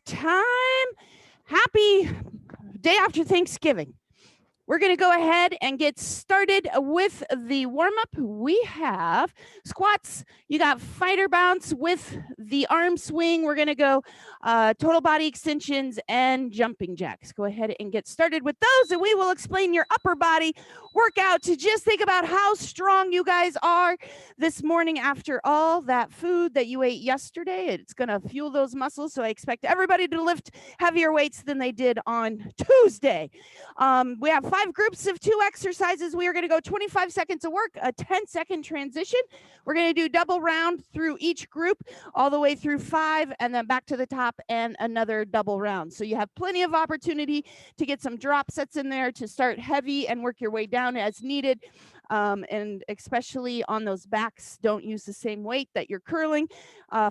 time. Happy day after Thanksgiving. We're going to go ahead and get started with the warm-up. We have squats. You got fighter bounce with the arm swing. We're going to go total body extensions and jumping jacks. Go ahead and get started with those, and we will explain your upper body workout to just think about how strong you guys are this morning after all that food that you ate yesterday. It's going to fuel those muscles, so I expect everybody to lift heavier weights than they did on Tuesday. We have 5 groups of 2 exercises. We are going to go 25 seconds of work, a 10-second transition. We're going to do double round through each group all the way through 5 and then back to the top and another double round. So you have plenty of opportunity to get some drop sets in there to start heavy and work your way down as needed. And especially on those backs, don't use the same weight that you're curling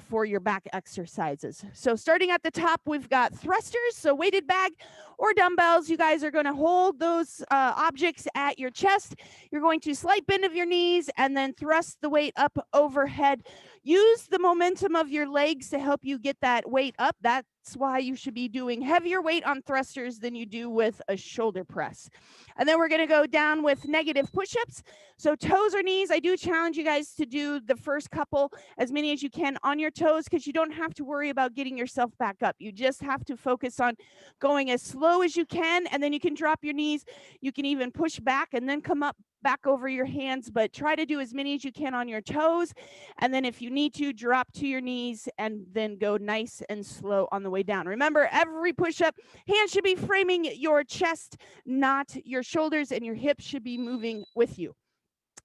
for your back exercises. So starting at the top, we've got thrusters, so weighted bag or dumbbells. You guys are going to hold those objects at your chest. You're going to slight bend of your knees and then thrust the weight up overhead. Use the momentum of your legs to help you get that weight up. That's why you should be doing heavier weight on thrusters than you do with a shoulder press. And then we're going to go down with negative push-ups. So toes or knees, I do challenge you guys to do the first couple, as many as you can on your toes, because you don't have to worry about getting yourself back up. You just have to focus on going as slow as you can, and then you can drop your knees. You can even push back and then come up back over your hands, but try to do as many as you can on your toes. And then if you need to, drop to your knees and then go nice and slow on the way down. Remember, every push-up, hands should be framing your chest, not your shoulders, and your hips should be moving with you.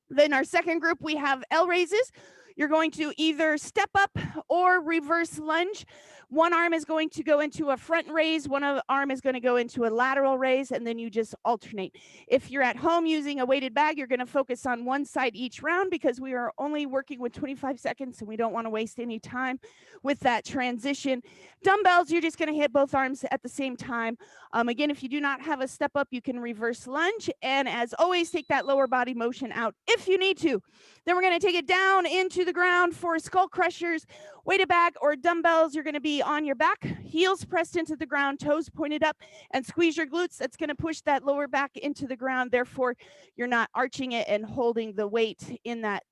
Then our second group, we have L raises. You're going to either step up or reverse lunge. One arm is going to go into a front raise, one arm is going to go into a lateral raise, and then you just alternate. If you're at home using a weighted bag, you're going to focus on one side each round because we are only working with 25 seconds and we don't want to waste any time with that transition. Dumbbells, you're just going to hit both arms at the same time. Again, if you do not have a step up, you can reverse lunge. And as always, take that lower body motion out if you need to. Then we're going to take it down into the ground for skull crushers, weighted bag or dumbbells. You're going to be on your back, heels pressed into the ground, toes pointed up, and squeeze your glutes. That's going to push that lower back into the ground. Therefore, you're not arching it and holding the weight in that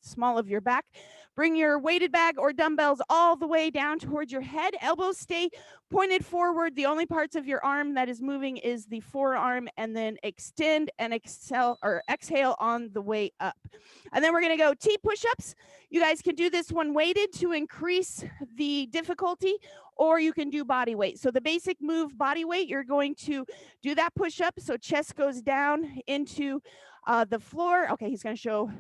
small of your back. Bring your weighted bag or dumbbells all the way down towards your head. Elbows stay pointed forward. The only parts of your arm that is moving is the forearm, and then extend and exhale on the way up. And then we're going to go T push-ups. You guys can do this one weighted to increase the difficulty, or you can do body weight. So the basic move, body weight, you're going to do that push-up. So chest goes down into the floor. Okay, he's going to show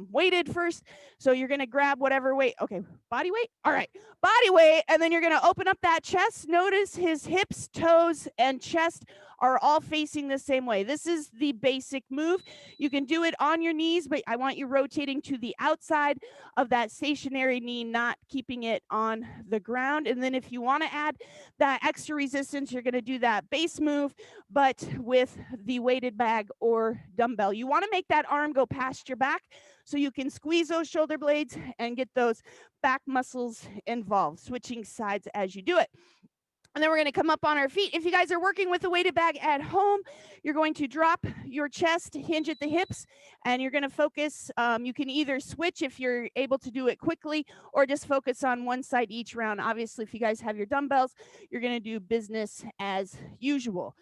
weighted first. So you're going to grab whatever weight. Okay, body weight. All right, body weight. And then you're going to open up that chest. Notice his hips, toes, and chest are all facing the same way. This is the basic move. You can do it on your knees, but I want you rotating to the outside of that stationary knee, not keeping it on the ground. And then if you want to add that extra resistance, you're going to do that base move, but with the weighted bag or dumbbell. You want to make that arm go past your back so you can squeeze those shoulder blades and get those back muscles involved, switching sides as you do it. And then we're going to come up on our feet. If you guys are working with a weighted bag at home, you're going to drop your chest, hinge at the hips, and you're going to focus. You can either switch if you're able to do it quickly, or just focus on one side each round. Obviously, if you guys have your dumbbells, you're going to do business as usual.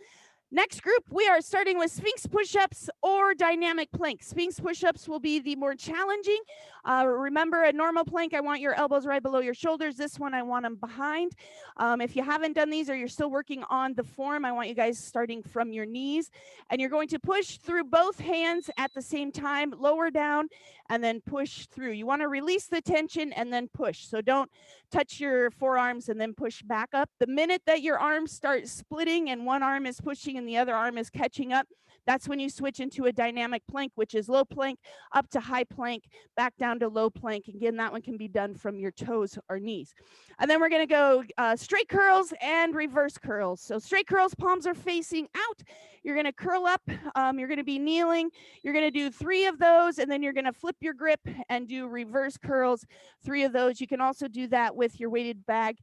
Next group, we are starting with Sphinx push-ups or dynamic plank. Sphinx push-ups will be the more challenging. Remember, a normal plank, I want your elbows right below your shoulders. This one, I want them behind. If you haven't done these or you're still working on the form, I want you guys starting from your knees. And you're going to push through both hands at the same time, lower down, and then push through. You want to release the tension and then push. So don't touch your forearms and then push back up. The minute that your arms start splitting and one arm is pushing and the other arm is catching up, that's when you switch into into a dynamic plank, which is low plank up to high plank, back down to low plank. Again, that one can be done from your toes or knees. And then we're going to go straight curls and reverse curls. So straight curls, palms are facing out. You're going to curl up. You're going to be kneeling. You're going to do 3 of those, and then you're going to flip your grip and do reverse curls, 3 of those. You can also do that with your weighted bag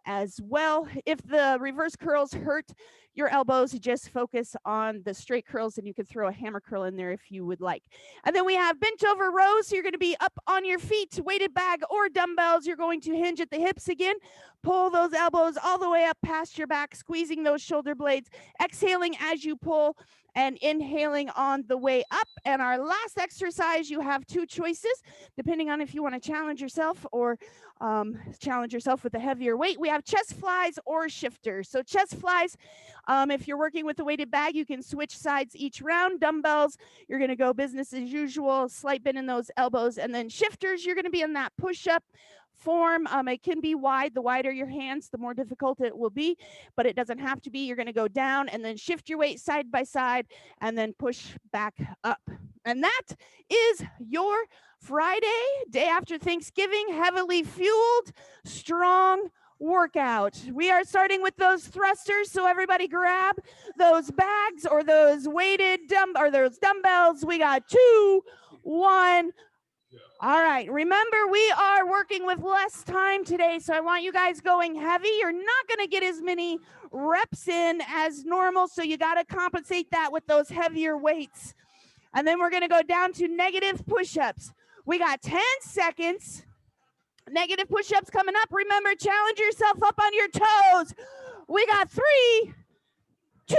as well. If the reverse curls hurt your elbows, just focus on the straight curls, and you can throw a hammer curl in there if you would like. And then we have bent over rows. So you're going to be up on your feet, weighted bag or dumbbells. You're going to hinge at the hips again. Pull those elbows all the way up past your back, squeezing those shoulder blades, exhaling as you pull and inhaling on the way up. And our last exercise, you have 2 choices, depending on if you want to challenge yourself or challenge yourself with a heavier weight. We have chest flies or shifters. So chest flies, if you're working with a weighted bag, you can switch sides each round. Dumbbells, you're going to go business as usual, slight bend in those elbows. And then shifters, you're going to be in that push-up form. It can be wide. The wider your hands, the more difficult it will be, but it doesn't have to be. You're going to go down and then shift your weight side by side and then push back up. And that is your Friday, day after Thanksgiving, heavily fueled, strong workout. We are starting with those thrusters, so everybody grab those bags or those weighted those dumbbells. We got 2, 1. All right, remember we are working with less time today, so I want you guys going heavy. You're not going to get as many reps in as normal, so you got to compensate that with those heavier weights. And then we're going to go down to negative push-ups. We got 10 seconds. Negative push-ups coming up. Remember, challenge yourself up on your toes. We got 3, 2,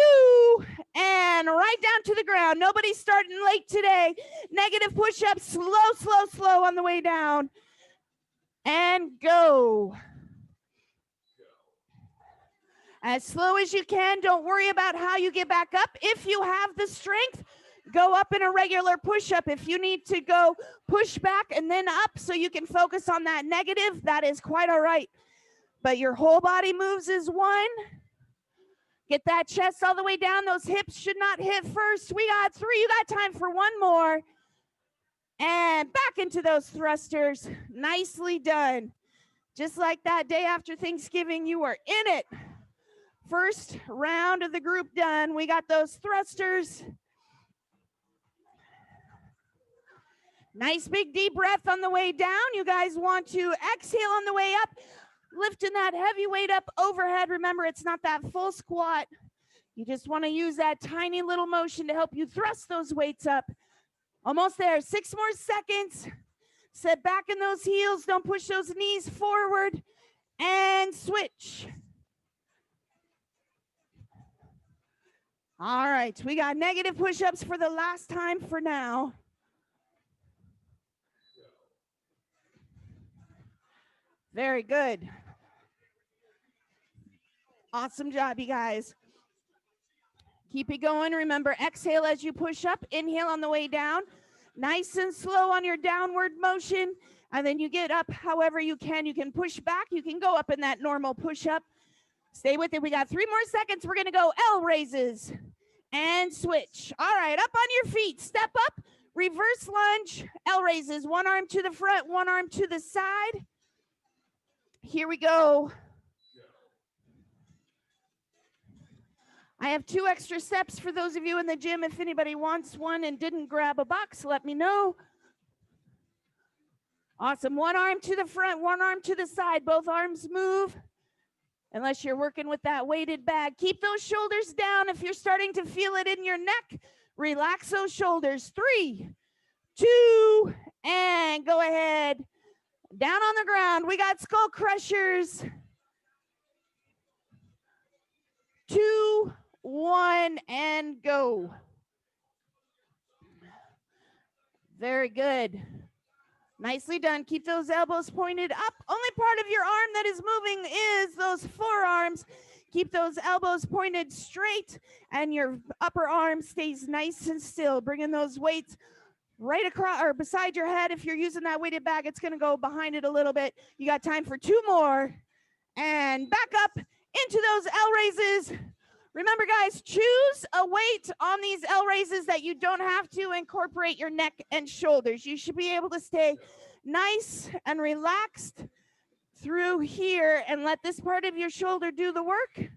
and right down to the ground. Nobody's starting late today. Negative push-ups, slow, slow, slow on the way down. And go. As slow as you can. Don't worry about how you get back up. If you have the strength, go up in a regular push-up. If you need to go push back and then up so you can focus on that negative, that is quite all right. But your whole body moves as one. Get that chest all the way down. Those hips should not hit first. We got 3. You got time for 1 more. And back into those thrusters. Nicely done. Just like that day after Thanksgiving, you are in it. First round of the group done. We got those thrusters. Nice big deep breath on the way down. You guys want to exhale on the way up, lifting that heavy weight up overhead. Remember, it's not that full squat. You just want to use that tiny little motion to help you thrust those weights up. Almost there. 6 more seconds. Set back in those heels. Don't push those knees forward. And switch. All right. We got negative push-ups for the last time for now. Very good. Awesome job, you guys. Keep it going. Remember, exhale as you push up. Inhale on the way down. Nice and slow on your downward motion. And then you get up however you can. You can push back. You can go up in that normal push-up. Stay with it. We got 3 more seconds. We're going to go L raises and switch. All right, up on your feet. Step up. Reverse lunge. L raises. 1 arm to the front, 1 arm to the side. Here we go. I have 2 extra steps for those of you in the gym. If anybody wants one and didn't grab a box, let me know. Awesome. 1 arm to the front, 1 arm to the side. Both arms move. Unless you're working with that weighted bag. Keep those shoulders down. If you're starting to feel it in your neck, relax those shoulders. 3, 2, and go ahead. Down on the ground. We got skull crushers. 2, 1, and go. Very good. Nicely done. Keep those elbows pointed up. Only part of your arm that is moving is those forearms. Keep those elbows pointed straight and your upper arm stays nice and still. Bringing those weights right across or beside your head. If you're using that weighted bag, it's going to go behind it a little bit. You got time for 2 more. And back up into those L raises. Remember, guys, choose a weight on these L raises that you don't have to incorporate your neck and shoulders. You should be able to stay nice and relaxed through here and let this part of your shoulder do the work.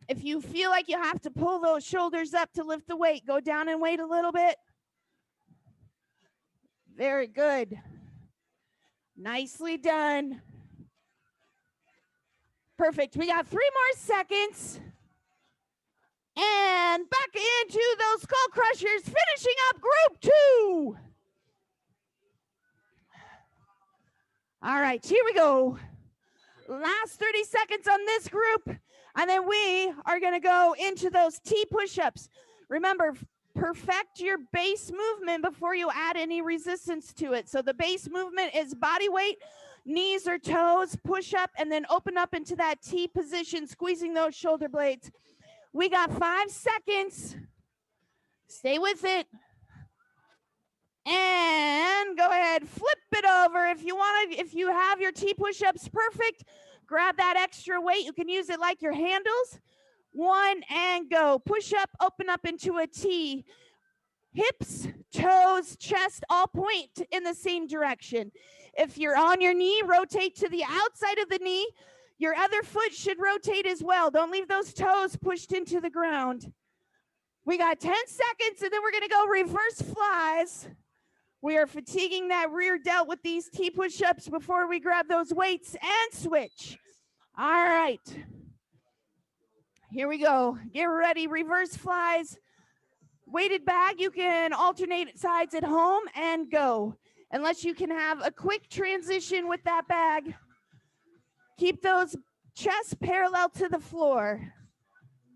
If you feel like you have to pull those shoulders up to lift the weight, go down and wait a little bit. Very good. Nicely done. Perfect. We got 3 more seconds. And back into those skull crushers, finishing up group 2. All right, here we go. Last 30 seconds on this group, and then we are going to go into those T push-ups. Remember, perfect your base movement before you add any resistance to it. So the base movement is body weight, knees or toes, push up, and then open up into that T position, squeezing those shoulder blades. We got 5 seconds. Stay with it. And go ahead, flip it over. If you have your T push-ups perfect, grab that extra weight. You can use it like your handles. 1 and go. Push up, open up into a T. Hips, toes, chest, all point in the same direction. If you're on your knee, rotate to the outside of the knee. Your other foot should rotate as well. Don't leave those toes pushed into the ground. We got 10 seconds, and then we're going to go reverse flies. We are fatiguing that rear delt with these T push-ups before we grab those weights and switch. All right. Here we go. Get ready, reverse flies. Weighted bag, you can alternate sides at home and go. Unless you can have a quick transition with that bag. Keep those chests parallel to the floor.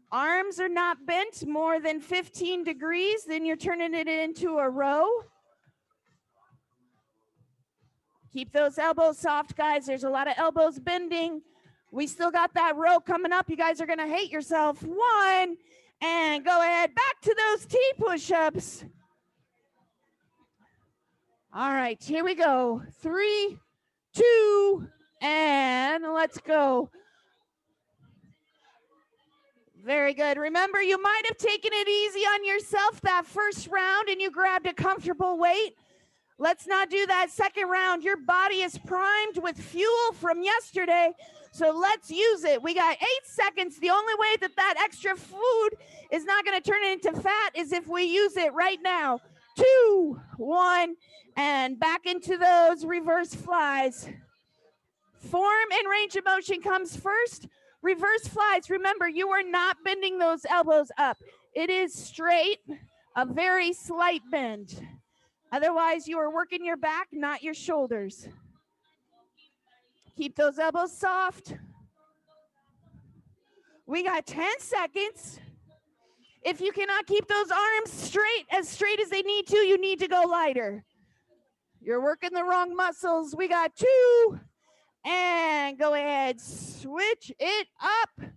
Arms are not bent more than 15 degrees, then you're turning it into a row. Keep those elbows soft, guys. There's a lot of elbows bending. We still got that row coming up. You guys are going to hate yourself. 1, and go ahead. Back to those T push-ups. All right, here we go. 3, 2, and let's go. Very good. Remember, you might have taken it easy on yourself that first round and you grabbed a comfortable weight. Let's not do that second round. Your body is primed with fuel from yesterday, so let's use it. We got 8 seconds. The only way that extra food is not going to turn into fat is if we use it right now. 2, 1, and back into those reverse flies. Form and range of motion comes first. Reverse flies, remember, you are not bending those elbows up. It is straight, a very slight bend. Otherwise, you are working your back, not your shoulders. Keep those elbows soft. We got 10 seconds. If you cannot keep those arms straight as they need to, you need to go lighter. You're working the wrong muscles. We got 2, and go ahead, switch it up.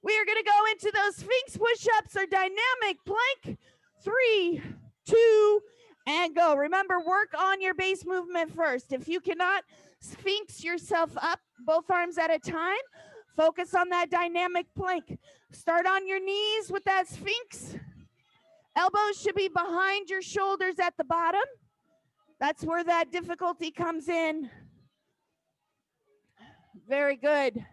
We are going to go into those Sphinx push-ups or dynamic plank. 3, 2, and go. Remember, work on your base movement first. If you cannot Sphinx yourself up, both arms at a time, focus on that dynamic plank. Start on your knees with that Sphinx. Elbows should be behind your shoulders at the bottom. That's where that difficulty comes in. Very good.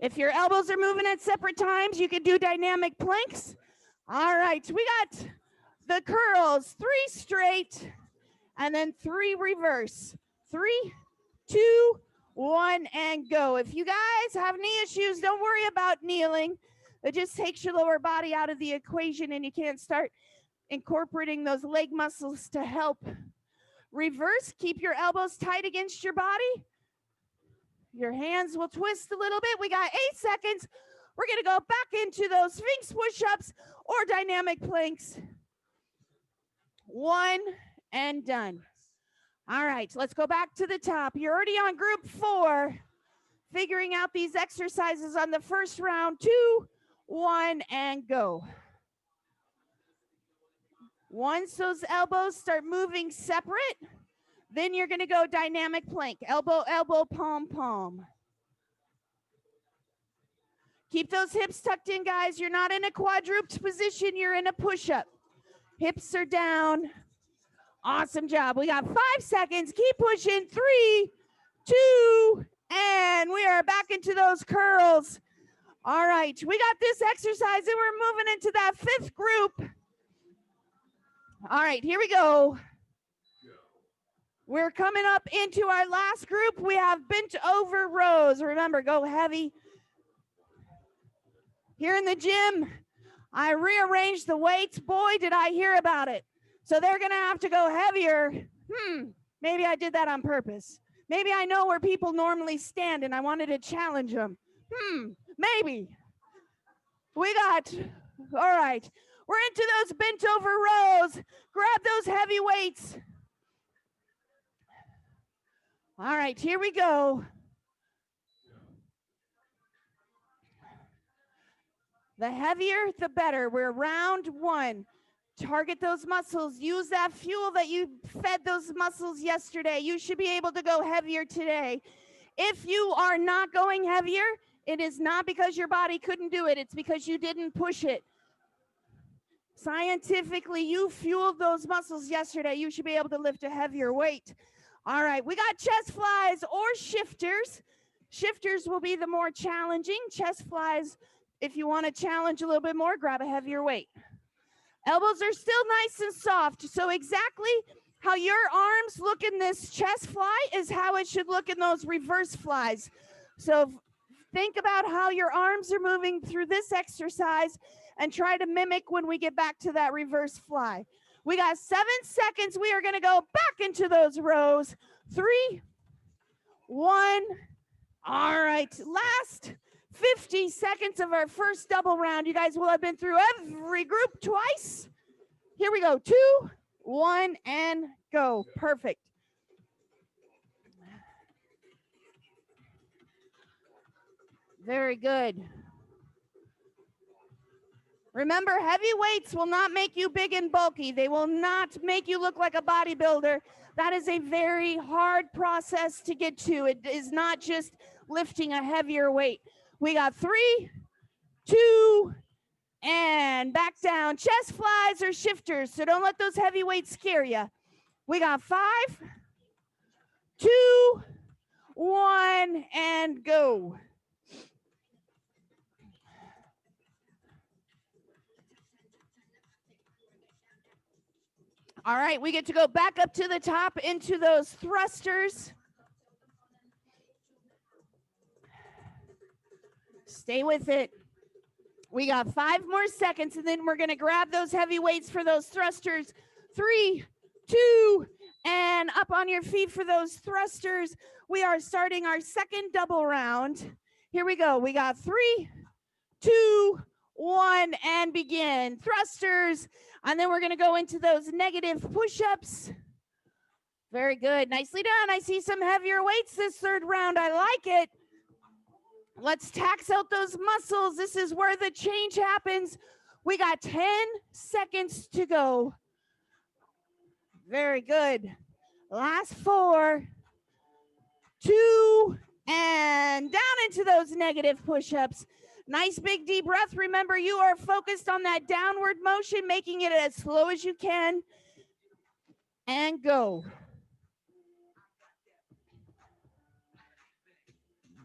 If your elbows are moving at separate times, you can do dynamic planks. All right, we got the curls, 3 straight, and then 3 reverse. 3, 2, 1, and go. If you guys have knee issues, don't worry about kneeling. It just takes your lower body out of the equation and you can't start incorporating those leg muscles to help. Reverse, keep your elbows tight against your body. Your hands will twist a little bit. We got 8 seconds. We're going to go back into those Sphinx push-ups or dynamic planks. 1, and done. All right, let's go back to the top. You're already on group 4, figuring out these exercises on the first round. 2, 1, and go. Once those elbows start moving separate, then you're going to go dynamic plank. Elbow, elbow, palm, palm. Keep those hips tucked in, guys. You're not in a quadruped position. You're in a push-up. Hips are down. Awesome job. We got 5 seconds. Keep pushing. 3, 2, and we are back into those curls. All right, we got this exercise and we're moving into that 5th group. All right, here we go. We're coming up into our last group. We have bent over rows. Remember, go heavy. Here in the gym, I rearranged the weights. Boy, did I hear about it. So they're gonna have to go heavier. Maybe I did that on purpose. Maybe I know where people normally stand and I wanted to challenge them. Maybe. We got, all right. We're into those bent over rows. Grab those heavy weights. All right, here we go. The heavier, the better. We're round 1. Target those muscles. Use that fuel that you fed those muscles yesterday. You should be able to go heavier today. If you are not going heavier, it is not because your body couldn't do it. It's because you didn't push it. Scientifically, you fueled those muscles yesterday. You should be able to lift a heavier weight. All right, we got chest flies or shifters. Shifters will be the more challenging. Chest flies, if you want to challenge a little bit more, grab a heavier weight. Elbows are still nice and soft. So exactly how your arms look in this chest fly is how it should look in those reverse flies. So think about how your arms are moving through this exercise and try to mimic when we get back to that reverse fly. We got 7 seconds. We are going to go back into those rows. 3, 1. All right, last 50 seconds of our first double round. You guys will have been through every group twice. Here we go. 2, 1, and go. Perfect. Very good. Remember, heavy weights will not make you big and bulky. They will not make you look like a bodybuilder. That is a very hard process to get to. It is not just lifting a heavier weight. We got 3, 2, and back down. Chest flies or shifters, so don't let those heavy weights scare you. We got 5, 2, 1, and go. All right, we get to go back up to the top into those thrusters. Stay with it. We got 5 more seconds, and then we're going to grab those heavy weights for those thrusters. 3, 2, and up on your feet for those thrusters. We are starting our second double round. Here we go. We got 3, 2, 1, and begin. Thrusters, and then we're going to go into those negative push-ups. Very good. Nicely done. I see some heavier weights this third round. I like it. Let's tax out those muscles. This is where the change happens. We got 10 seconds to go. Very good. Last 4, 2, and down into those negative push-ups. Nice big deep breath. Remember, you are focused on that downward motion, making it as slow as you can. And go.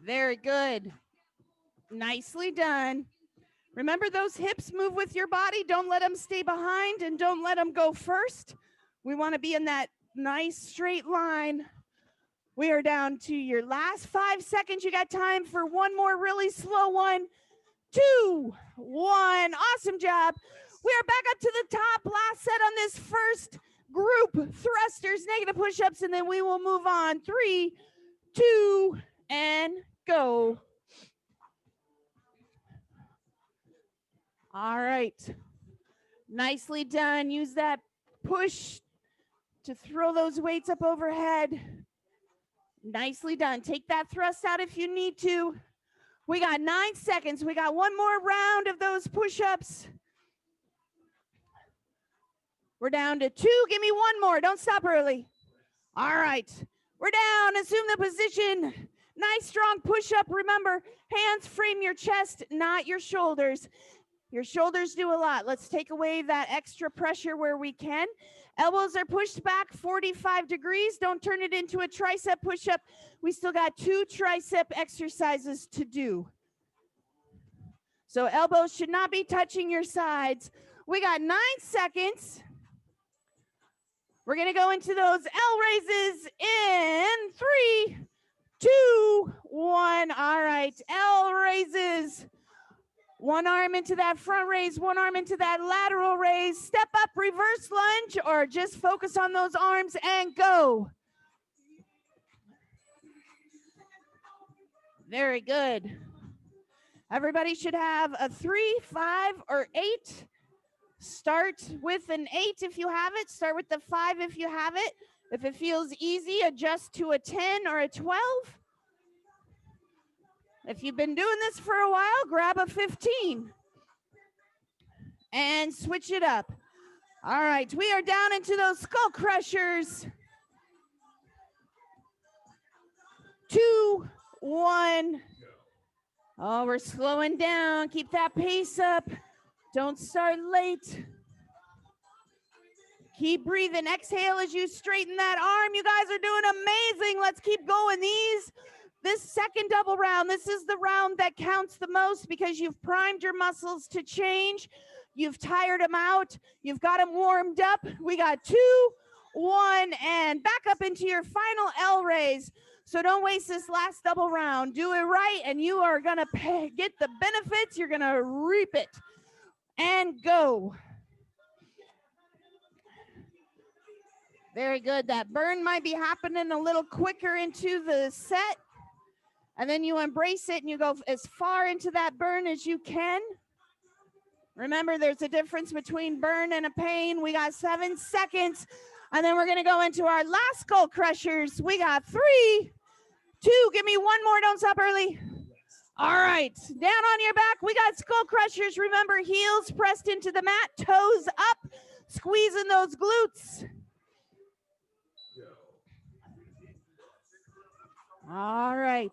Very good. Nicely done. Remember, those hips move with your body. Don't let them stay behind and don't let them go first. We want to be in that nice straight line. We are down to your last 5 seconds. You got time for one more really slow one. 2, 1. Awesome job. We are back up to the top. Last set on this first group. Thrusters, negative push-ups, and then we will move on. 3, 2, and go. All right. Nicely done. Use that push to throw those weights up overhead. Nicely done. Take that thrust out if you need to. We got 9 seconds. We got one more round of those push-ups. We're down to 2. Give me one more. Don't stop early. All right. We're down. Assume the position. Nice strong push-up. Remember, hands frame your chest, not your shoulders. Your shoulders do a lot. Let's take away that extra pressure where we can. Elbows are pushed back 45 degrees. Don't turn it into a tricep push-up. We still got 2 tricep exercises to do. So elbows should not be touching your sides. We got 9 seconds. We're going to go into those L raises in 3, 2, 1. All right, L raises. One arm into that front raise, one arm into that lateral raise. Step up, reverse lunge, or just focus on those arms and go. Very good. Everybody should have a 3, 5, or 8. Start with an 8 if you have it. Start with the 5 if you have it. If it feels easy, adjust to a 10 or a 12. If you've been doing this for a while, grab a 15 and switch it up. All right, we are down into those skull crushers. 2, 1. Oh, we're slowing down. Keep that pace up. Don't start late. Keep breathing. Exhale as you straighten that arm. You guys are doing amazing. Let's keep going. This second double round, this is the round that counts the most because you've primed your muscles to change. You've tired them out. You've got them warmed up. We got 2, 1, and back up into your final L raise. So don't waste this last double round. Do it right, and you are going to get the benefits. You're going to reap it. And go. Very good. That burn might be happening a little quicker into the set. And then you embrace it and you go as far into that burn as you can. Remember, there's a difference between burn and a pain. We got 7 seconds. And then we're going to go into our last skull crushers. We got 3, 2. Give me one more. Don't stop early. All right, down on your back, we got skull crushers. Remember, heels pressed into the mat, toes up, squeezing those glutes. All right.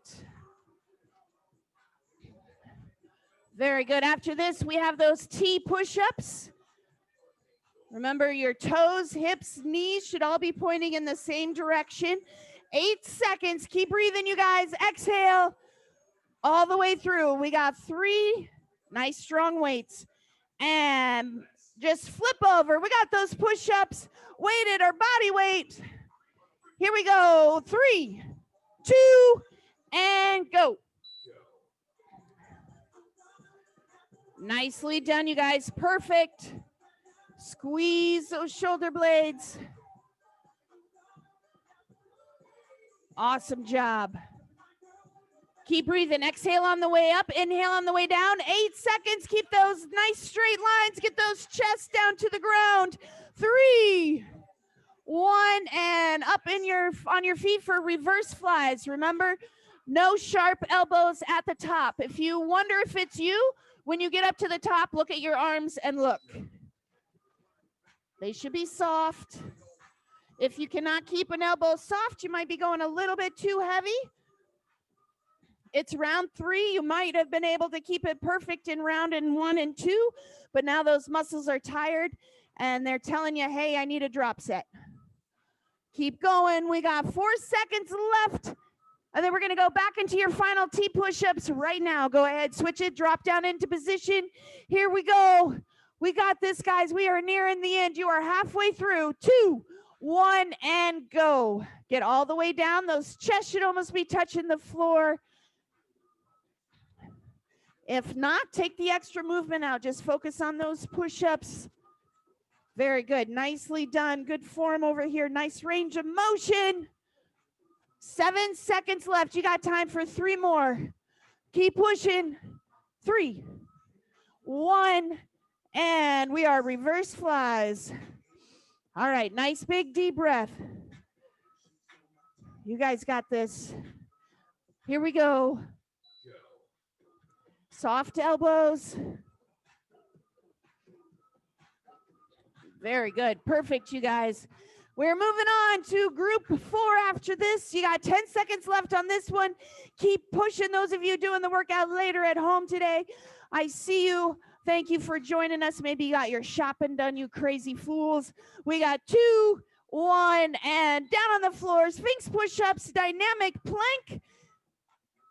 Very good. After this, we have those T push-ups. Remember, your toes, hips, knees should all be pointing in the same direction. 8 seconds. Keep breathing, you guys. Exhale. All the way through. We got 3 nice strong weights. And just flip over. We got those push-ups, weighted or body weight. Here we go. 3, 2, and go. Nicely done, you guys. Perfect. Squeeze those shoulder blades. Awesome job. Keep breathing. Exhale on the way up. Inhale on the way down. 8 seconds. Keep those nice straight lines. Get those chests down to the ground. 3, 1, and up on your feet for reverse flies. Remember, no sharp elbows at the top. If you wonder if it's you, when you get up to the top, look at your arms and look. They should be soft. If you cannot keep an elbow soft, you might be going a little bit too heavy. It's round 3. You might have been able to keep it perfect in round 1 and 2, but now those muscles are tired and they're telling you, hey, I need a drop set. Keep going. We got 4 seconds left. And then we're going to go back into your final T push-ups right now. Go ahead, switch it, drop down into position. Here we go. We got this, guys. We are nearing the end. You are halfway through. 2, 1, and go. Get all the way down. Those chests should almost be touching the floor. If not, take the extra movement out. Just focus on those push-ups. Very good. Nicely done. Good form over here. Nice range of motion. 7 seconds left. You got time for 3 more. Keep pushing. 3, 1, and we are reverse flies. All right. Nice big deep breath. You guys got this. Here we go. Soft elbows. Very good. Perfect, you guys. We're moving on to group 4 after this. You got 10 seconds left on this one. Keep pushing, those of you doing the workout later at home today. I see you. Thank you for joining us. Maybe you got your shopping done, you crazy fools. We got 2, 1, and down on the floor. Sphinx push-ups, dynamic plank.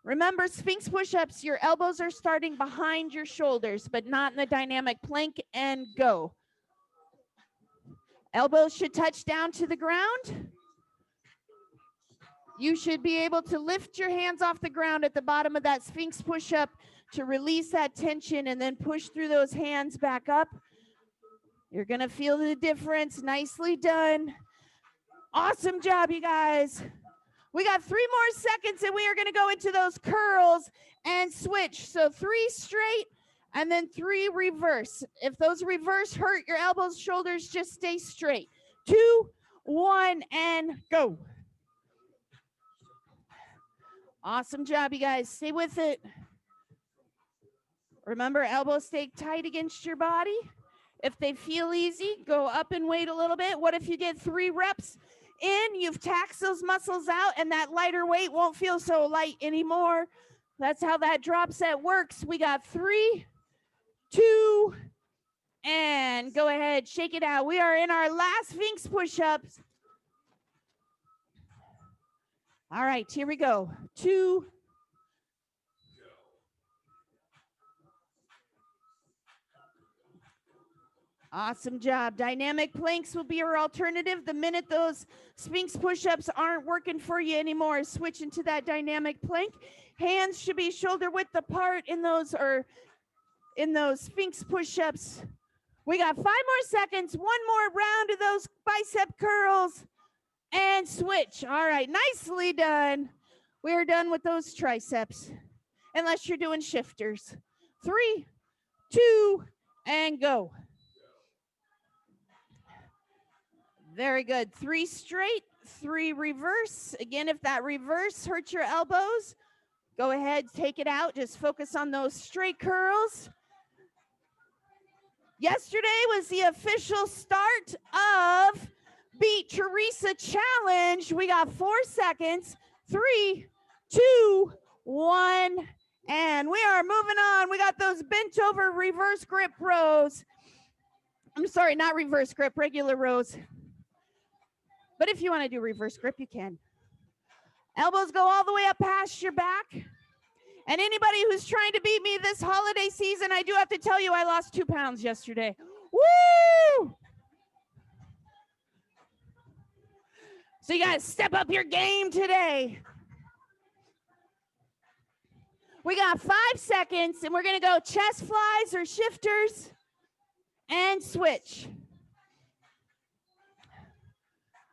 Remember, Sphinx push-ups, your elbows are starting behind your shoulders, but not in the dynamic plank, and go. Elbows should touch down to the ground. You should be able to lift your hands off the ground at the bottom of that Sphinx push-up to release that tension and then push through those hands back up. You're gonna feel the difference. Nicely done. Awesome job, you guys. We got 3 more seconds and we are gonna go into those curls and switch. So 3 straight and then 3 reverse. If those reverse hurt your elbows, shoulders, just stay straight. 2, 1, and go. Awesome job, you guys. Stay with it. Remember, elbows stay tight against your body. If they feel easy, go up and wait a little bit. What if you get 3 reps in, you've taxed those muscles out, and that lighter weight won't feel so light anymore? That's how that drop set works. We got 3, 2, and go ahead, shake it out. We are in our last Sphinx push-ups. All right, here we go. 2. Awesome job. Dynamic planks will be your alternative. The minute those Sphinx push-ups aren't working for you anymore, switch into that dynamic plank. Hands should be shoulder width apart in those Sphinx push-ups. We got 5 more seconds, 1 more round of those bicep curls, and switch. All right, nicely done. We're done with those triceps, unless you're doing shifters. 3, 2, and go. Very good. 3 straight, 3 reverse. Again, if that reverse hurts your elbows, go ahead, take it out. Just focus on those straight curls. Yesterday was the official start of Beat Teresa Challenge. We got 4 seconds. 3, 2, 1, and we are moving on. We got those bent over reverse grip rows. I'm sorry, not reverse grip, regular rows. But if you want to do reverse grip, you can. Elbows go all the way up past your back. And anybody who's trying to beat me this holiday season, I do have to tell you, I lost 2 pounds yesterday. Woo! So you got to step up your game today. We got 5 seconds, and we're going to go chest flies or shifters and switch.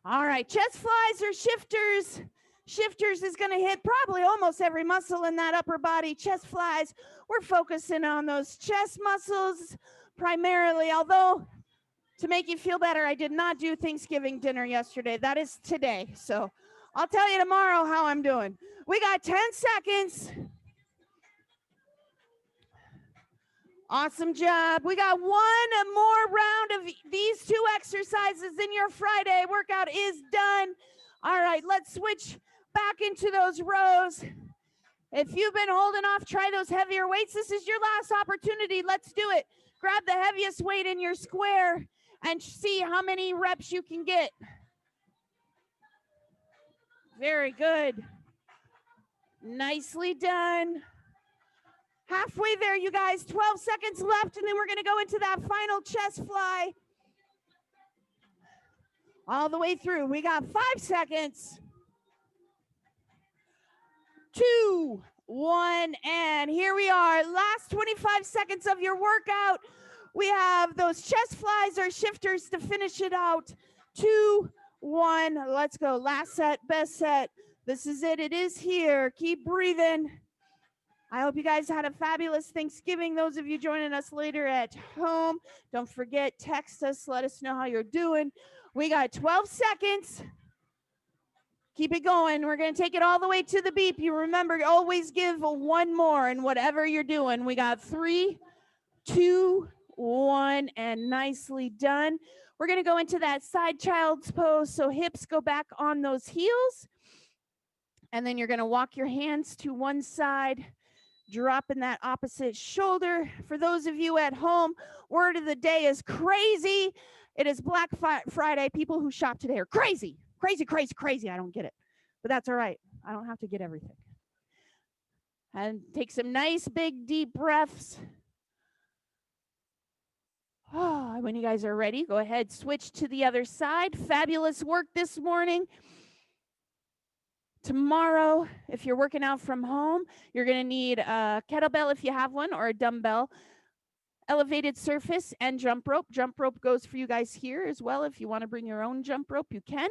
All right, chest flies or shifters. Shifters is going to hit probably almost every muscle in that upper body. Chest flies, we're focusing on those chest muscles primarily, although to make you feel better, I did not do Thanksgiving dinner yesterday. That is today. So I'll tell you tomorrow how I'm doing. We got 10 seconds. Awesome job. We got 1 more round of these 2 exercises, and your Friday workout is done. All right, let's switch back into those rows. If you've been holding off, try those heavier weights. This is your last opportunity. Let's do it. Grab the heaviest weight in your square and see how many reps you can get. Very good. Nicely done. Halfway there, you guys. 12 seconds left, and then we're going to go into that final chest fly. All the way through. We got 5 seconds. 2, 1, and here we are. Last 25 seconds of your workout. We have those chest flies or shifters to finish it out. 2, 1, let's go. Last set, best set. This is it. It is here. Keep breathing. I hope you guys had a fabulous Thanksgiving. Those of you joining us later at home, don't forget, text us. Let us know how you're doing. We got 12 seconds. Keep it going. We're going to take it all the way to the beep. You remember, always give 1 more in whatever you're doing. We got 3, 2, 1, and nicely done. We're going to go into that side child's pose. So hips go back on those heels. And then you're going to walk your hands to one side, dropping that opposite shoulder. For those of you at home, word of the day is crazy. It is Black Friday. People who shop today are crazy. Crazy, crazy, crazy. I don't get it. But that's all right. I don't have to get everything. And take some nice, big, deep breaths. Oh, when you guys are ready, go ahead, switch to the other side. Fabulous work this morning. Tomorrow, if you're working out from home, you're going to need a kettlebell if you have one, or a dumbbell, elevated surface, and jump rope. Jump rope goes for you guys here as well. If you want to bring your own jump rope, you can.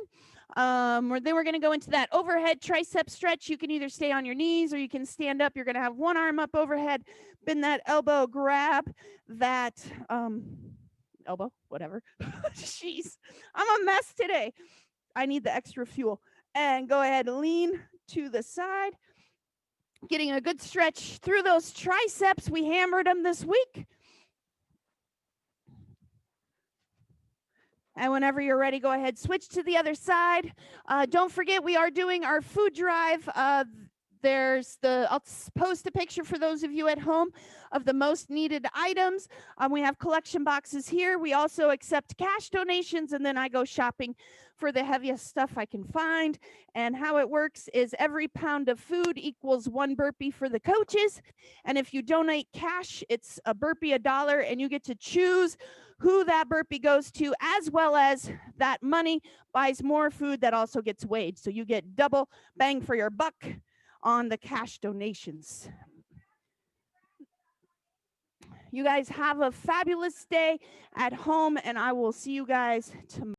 Then we're going to go into that overhead tricep stretch. You can either stay on your knees or you can stand up. You're going to have one arm up overhead, bend that elbow, grab that elbow, whatever. Jeez, I'm a mess today. I need the extra fuel. And go ahead and lean to the side, getting a good stretch through those triceps. We hammered them this week. And whenever you're ready, go ahead, switch to the other side. Don't forget, we are doing our food drive. I'll post a picture for those of you at home of the most needed items. We have collection boxes here. We also accept cash donations, and then I go shopping for the heaviest stuff I can find. And how it works is every pound of food equals 1 burpee for the coaches. And if you donate cash, it's a burpee $1, and you get to choose who that burpee goes to, as well as that money buys more food that also gets weighed. So you get double bang for your buck on the cash donations. You guys have a fabulous day at home, and I will see you guys tomorrow.